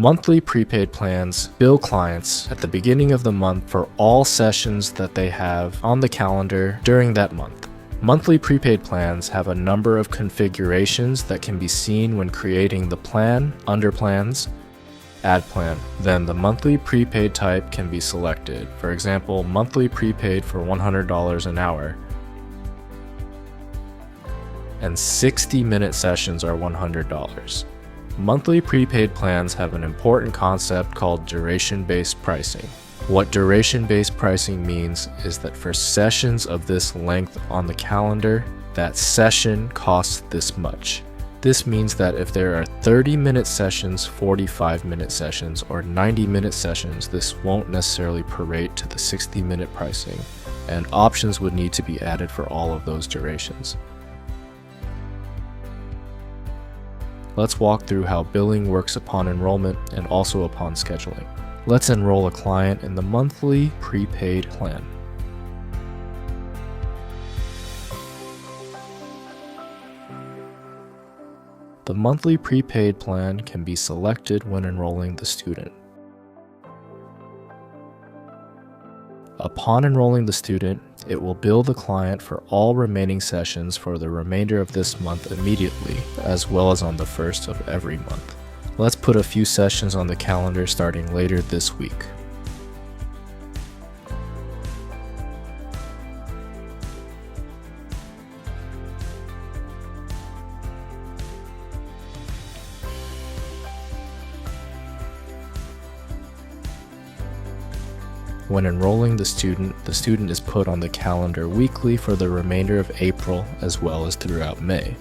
Monthly prepaid plans bill clients at the beginning of the month for all sessions that they have on the calendar during that month. Monthly prepaid plans have a number of configurations that can be seen when creating the plan, under plans, add plan. Then the monthly prepaid type can be selected. For example, monthly prepaid for $100 an hour. And 60-minute sessions are $100. Monthly prepaid plans have an important concept called duration-based pricing. What duration-based pricing means is that for sessions of this length on the calendar, that session costs this much. This means that if there are 30-minute sessions, 45-minute sessions, or 90-minute sessions, this won't necessarily prorate to the 60-minute pricing, and options would need to be added for all of those durations. Let's walk through how billing works upon enrollment and also upon scheduling. Let's enroll a client in the monthly prepaid plan. The monthly prepaid plan can be selected when enrolling the student. Upon enrolling the student, it will bill the client for all remaining sessions for the remainder of this month immediately, as well as on the first of every month. Let's put a few sessions on the calendar starting later this week. When enrolling the student is put on the calendar weekly for the remainder of April as well as throughout May.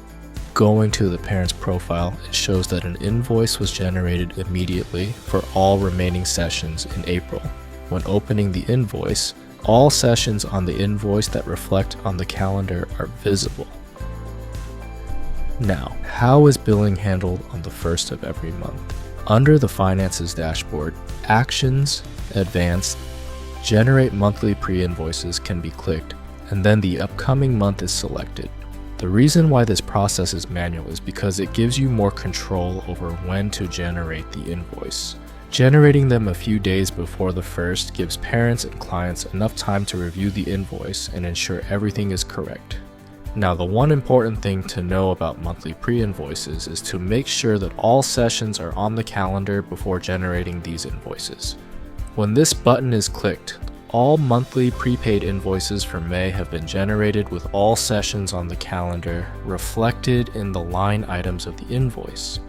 Going to the parent's profile, it shows that an invoice was generated immediately for all remaining sessions in April. When opening the invoice, all sessions on the invoice that reflect on the calendar are visible. Now, how is billing handled on the first of every month? Under the Finances dashboard, Actions, Advanced, Generate Monthly Pre-invoices can be clicked, and then the upcoming month is selected. The reason why this process is manual is because it gives you more control over when to generate the invoice. Generating them a few days before the first gives parents and clients enough time to review the invoice and ensure everything is correct. Now, the one important thing to know about monthly pre-invoices is to make sure that all sessions are on the calendar before generating these invoices. When this button is clicked, all monthly prepaid invoices for May have been generated with all sessions on the calendar reflected in the line items of the invoice.